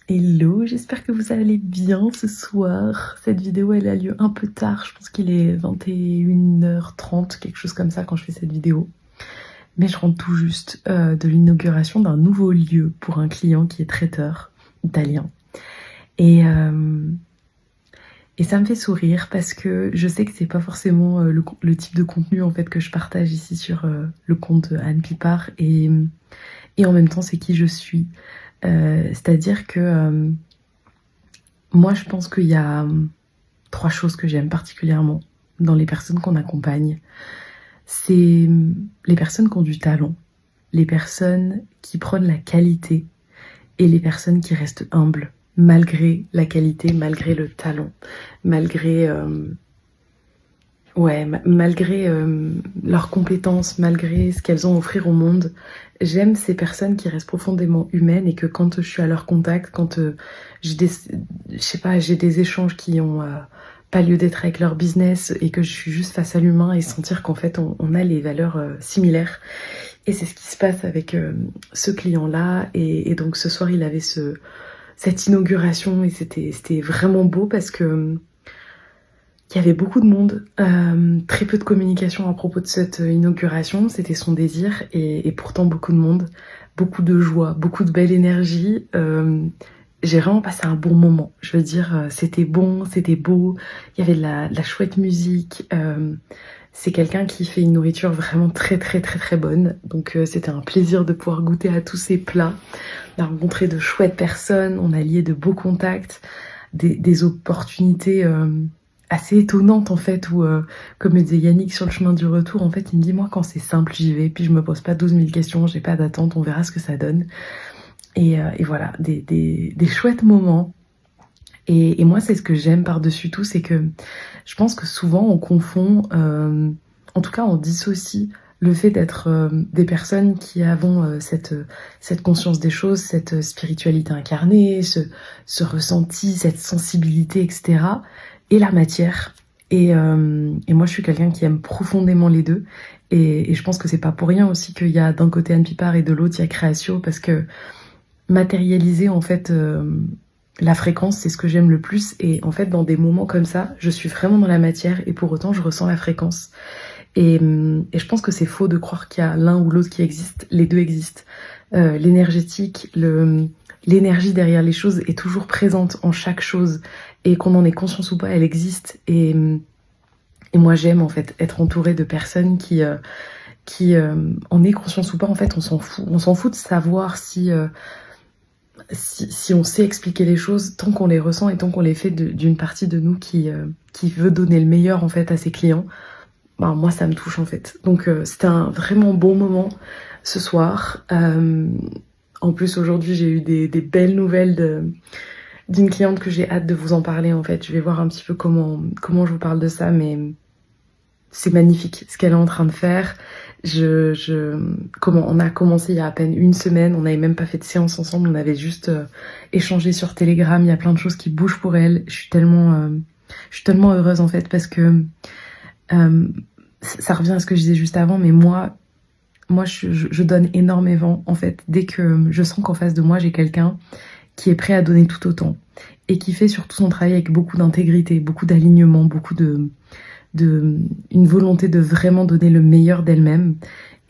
Hello, j'espère que vous allez bien ce soir. Cette vidéo, elle a lieu un peu tard. Je pense qu'il est 21h30, quelque chose comme ça quand je fais cette vidéo. Mais je rentre tout juste de l'inauguration d'un nouveau lieu pour un client qui est traiteur italien. Et ça me fait sourire parce que je sais que c'est pas forcément le type de contenu en fait que je partage ici sur le compte Anne Pipard et en même temps c'est qui je suis. C'est-à-dire que moi je pense qu'il y a trois choses que j'aime particulièrement dans les personnes qu'on accompagne. C'est les personnes qui ont du talent, les personnes qui prônent la qualité et les personnes qui restent humbles malgré la qualité, malgré le talent, malgré malgré leurs compétences, malgré ce qu'elles ont à offrir au monde. J'aime ces personnes qui restent profondément humaines et que quand je suis à leur contact, quand j'ai des échanges qui ont pas lieu d'être avec leur business et que je suis juste face à l'humain et sentir qu'en fait on a les valeurs similaires. Et c'est ce qui se passe avec ce client-là. Et donc ce soir il avait cette inauguration et c'était vraiment beau parce que il y avait beaucoup de monde, très peu de communication à propos de cette inauguration, c'était son désir, et pourtant beaucoup de monde, beaucoup de joie, beaucoup de belle énergie. J'ai vraiment passé un bon moment, je veux dire, c'était bon, c'était beau, il y avait de la chouette musique. C'est quelqu'un qui fait une nourriture vraiment très très très très bonne, donc c'était un plaisir de pouvoir goûter à tous ces plats. On a rencontré de chouettes personnes, on a lié de beaux contacts, des opportunités assez étonnante en fait, où comme me disait Yannick sur le chemin du retour, en fait il me dit moi quand c'est simple j'y vais, puis je me pose pas 12 000 questions, j'ai pas d'attente, on verra ce que ça donne. Et voilà, des chouettes moments. Et moi c'est ce que j'aime par-dessus tout, c'est que je pense que souvent on confond, en tout cas on dissocie le fait d'être des personnes qui avons cette conscience des choses, cette spiritualité incarnée, ce ressenti, cette sensibilité, etc. et la matière. Et moi, je suis quelqu'un qui aime profondément les deux. Et je pense que c'est pas pour rien aussi qu'il y a d'un côté Anne Pipard et de l'autre il y a Créatio, parce que matérialiser en fait la fréquence, c'est ce que j'aime le plus. Et en fait, dans des moments comme ça, je suis vraiment dans la matière et pour autant, je ressens la fréquence. Et je pense que c'est faux de croire qu'il y a l'un ou l'autre qui existe. Les deux existent. L'énergétique, l'énergie derrière les choses est toujours présente en chaque chose. Et qu'on en ait conscience ou pas, elle existe. Et moi, j'aime en fait être entourée de personnes qui en aient conscience ou pas, en fait, on s'en fout. On s'en fout de savoir si on sait expliquer les choses tant qu'on les ressent et tant qu'on les fait d'une partie de nous qui veut donner le meilleur en fait à ses clients. Ben, moi, ça me touche en fait. Donc, c'était un vraiment bon moment ce soir. En plus, aujourd'hui, j'ai eu des belles nouvelles d'une cliente que j'ai hâte de vous en parler en fait. Je vais voir un petit peu comment je vous parle de ça, mais c'est magnifique ce qu'elle est en train de faire. On a commencé il y a à peine une semaine, on n'avait même pas fait de séance ensemble, on avait juste échangé sur Telegram. Il y a plein de choses qui bougent pour elle. Je suis tellement heureuse en fait parce que ça revient à ce que je disais juste avant, mais moi je donne énormément en fait. Dès que je sens qu'en face de moi j'ai quelqu'un qui est prêt à donner tout autant et qui fait surtout son travail avec beaucoup d'intégrité, beaucoup d'alignement, beaucoup une volonté de vraiment donner le meilleur d'elle-même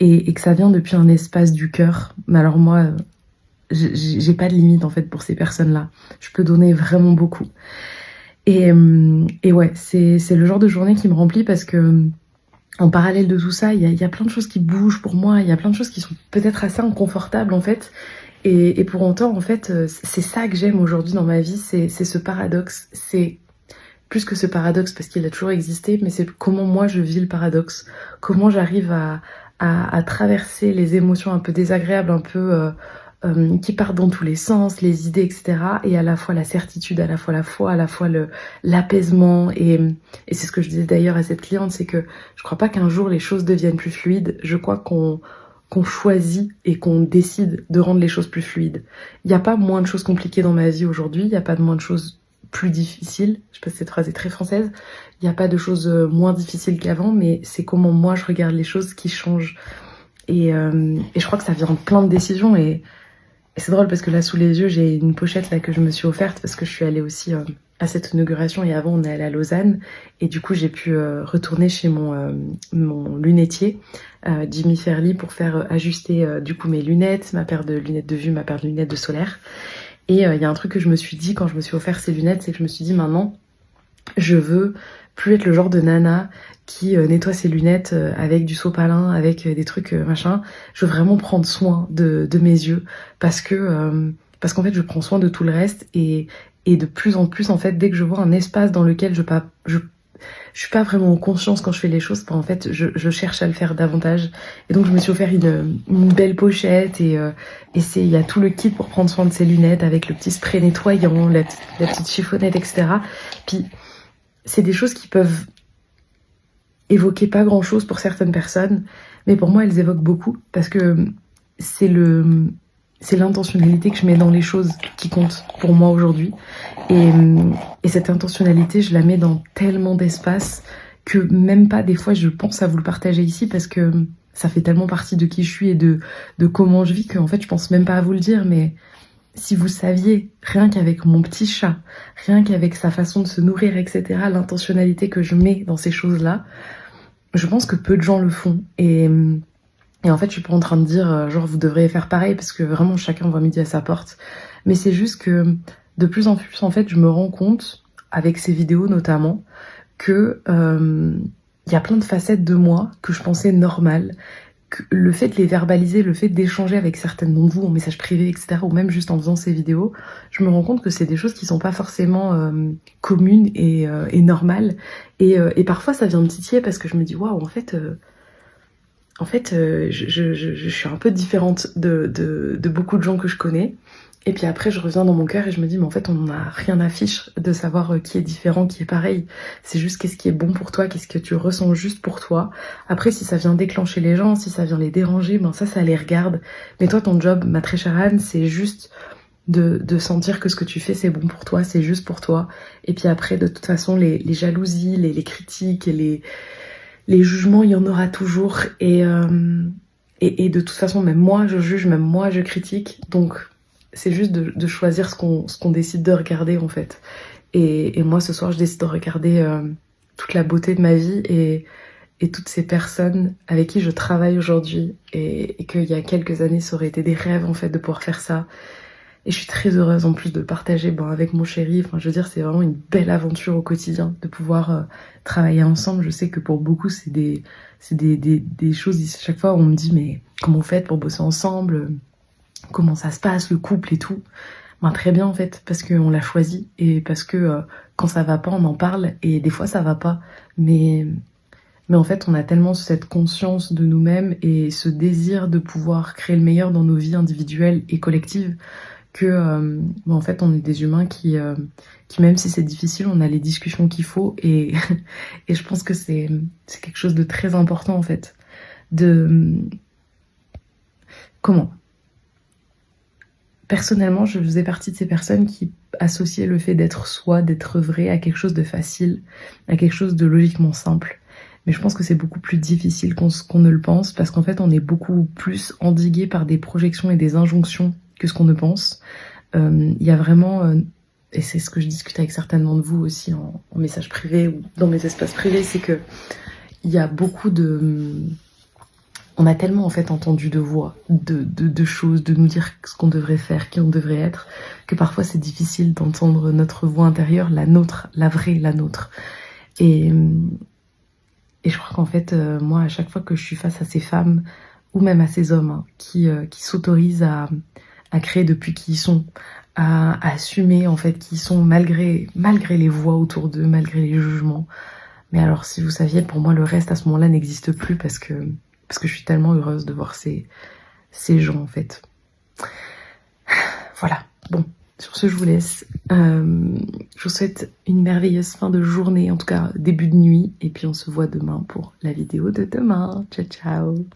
et que ça vient depuis un espace du cœur. Mais alors moi, j'ai pas de limite en fait pour ces personnes-là. Je peux donner vraiment beaucoup. Et ouais, c'est le genre de journée qui me remplit parce que en parallèle de tout ça, il y a plein de choses qui bougent pour moi, il y a plein de choses qui sont peut-être assez inconfortables en fait. Et pour autant, en fait, c'est ça que j'aime aujourd'hui dans ma vie, c'est ce paradoxe. C'est plus que ce paradoxe parce qu'il a toujours existé, mais c'est comment moi je vis le paradoxe. Comment j'arrive à traverser les émotions un peu désagréables, un peu qui partent dans tous les sens, les idées, etc. Et à la fois la certitude, à la fois la foi, à la fois l'apaisement. Et c'est ce que je disais d'ailleurs à cette cliente, c'est que je crois pas qu'un jour les choses deviennent plus fluides. Je crois qu'on choisit et qu'on décide de rendre les choses plus fluides. Il n'y a pas moins de choses compliquées dans ma vie aujourd'hui, il n'y a pas de moins de choses plus difficiles. Je sais pas si cette phrase est très française. Il n'y a pas de choses moins difficiles qu'avant, mais c'est comment moi je regarde les choses qui changent. Et je crois que ça vient de plein de décisions. Et Et c'est drôle parce que là sous les yeux j'ai une pochette là que je me suis offerte parce que je suis allée aussi à cette inauguration et avant on est allé à Lausanne et du coup j'ai pu retourner chez mon lunetier Jimmy Fairley pour faire ajuster du coup mes lunettes, ma paire de lunettes de vue, ma paire de lunettes de solaire. Et il y a un truc que je me suis dit quand je me suis offert ces lunettes, c'est que je me suis dit maintenant je veux plus être le genre de nana qui nettoie ses lunettes avec du sopalin, avec des trucs machin. Je veux vraiment prendre soin de mes yeux parce qu'en fait je prends soin de tout le reste et de plus en plus en fait dès que je vois un espace dans lequel je suis pas vraiment en conscience quand je fais les choses, en fait je cherche à le faire davantage et donc je me suis offert une belle pochette et il y a tout le kit pour prendre soin de ses lunettes avec le petit spray nettoyant, la petite chiffonnette, etc. Puis c'est des choses qui peuvent évoquer pas grand chose pour certaines personnes, mais pour moi elles évoquent beaucoup parce que c'est l'intentionnalité que je mets dans les choses qui compte pour moi aujourd'hui. Et cette intentionnalité, je la mets dans tellement d'espace que même pas des fois je pense à vous le partager ici parce que ça fait tellement partie de qui je suis et de comment je vis qu'en fait je pense même pas à vous le dire, mais si vous saviez, rien qu'avec mon petit chat, rien qu'avec sa façon de se nourrir, etc., l'intentionnalité que je mets dans ces choses-là, je pense que peu de gens le font. Et en fait, je suis pas en train de dire, genre, vous devriez faire pareil, parce que vraiment, chacun voit midi à sa porte. Mais c'est juste que, de plus en plus, en fait, je me rends compte, avec ces vidéos notamment, que y a plein de facettes de moi que je pensais normales, le fait de les verbaliser, le fait d'échanger avec certaines d'entre vous en message privé, etc., ou même juste en faisant ces vidéos, je me rends compte que c'est des choses qui sont pas forcément communes et normales. Et parfois, ça vient me titiller parce que je me dis, waouh, en fait, je suis un peu différente de beaucoup de gens que je connais. Et puis après, je reviens dans mon cœur et je me dis, mais en fait, on n'a rien à fiche de savoir qui est différent, qui est pareil. C'est juste qu'est-ce qui est bon pour toi, qu'est-ce que tu ressens juste pour toi. Après, si ça vient déclencher les gens, si ça vient les déranger, ben ça les regarde. Mais toi, ton job, ma très chère Anne, c'est juste de sentir que ce que tu fais, c'est bon pour toi, c'est juste pour toi. Et puis après, de toute façon, les jalousies, les critiques et les jugements, il y en aura toujours. Et de toute façon, même moi, je juge, même moi, je critique. Donc, c'est juste de choisir ce qu'on décide de regarder, en fait. Et moi, ce soir, je décide de regarder toute la beauté de ma vie et toutes ces personnes avec qui je travaille aujourd'hui. Et qu'il y a quelques années, ça aurait été des rêves, en fait, de pouvoir faire ça. Et je suis très heureuse en plus de le partager avec mon chéri. Enfin, je veux dire, c'est vraiment une belle aventure au quotidien de pouvoir travailler ensemble. Je sais que pour beaucoup, c'est des choses. Chaque fois, on me dit, mais comment vous faites pour bosser ensemble? Comment ça se passe, le couple et tout? Ben, très bien en fait, parce qu'on l'a choisi et parce que quand ça va pas, on en parle et des fois ça va pas. Mais en fait, on a tellement cette conscience de nous-mêmes et ce désir de pouvoir créer le meilleur dans nos vies individuelles et collectives que en fait on est des humains qui même si c'est difficile, on a les discussions qu'il faut et et je pense que c'est quelque chose de très important en fait de comment personnellement je faisais partie de ces personnes qui associaient le fait d'être soi, d'être vrai à quelque chose de facile, à quelque chose de logiquement simple. Mais je pense que c'est beaucoup plus difficile qu'on ne le pense parce qu'en fait on est beaucoup plus endigué par des projections et des injonctions que ce qu'on ne pense. Il y a vraiment, et c'est ce que je discute avec certaines d'entre vous aussi en message privé ou dans mes espaces privés, c'est que il y a beaucoup on a tellement en fait entendu de voix, de choses, de nous dire ce qu'on devrait faire, qui on devrait être, que parfois c'est difficile d'entendre notre voix intérieure, la nôtre, la vraie, la nôtre. Et je crois qu'en fait, moi, à chaque fois que je suis face à ces femmes, ou même à ces hommes qui s'autorisent à créer depuis qui ils sont, à assumer en fait qui ils sont malgré les voix autour d'eux, malgré les jugements. Mais alors si vous saviez, pour moi le reste à ce moment-là n'existe plus parce que je suis tellement heureuse de voir ces gens en fait. Voilà, bon, sur ce je vous laisse. Je vous souhaite une merveilleuse fin de journée, en tout cas début de nuit, et puis on se voit demain pour la vidéo de demain. Ciao ciao.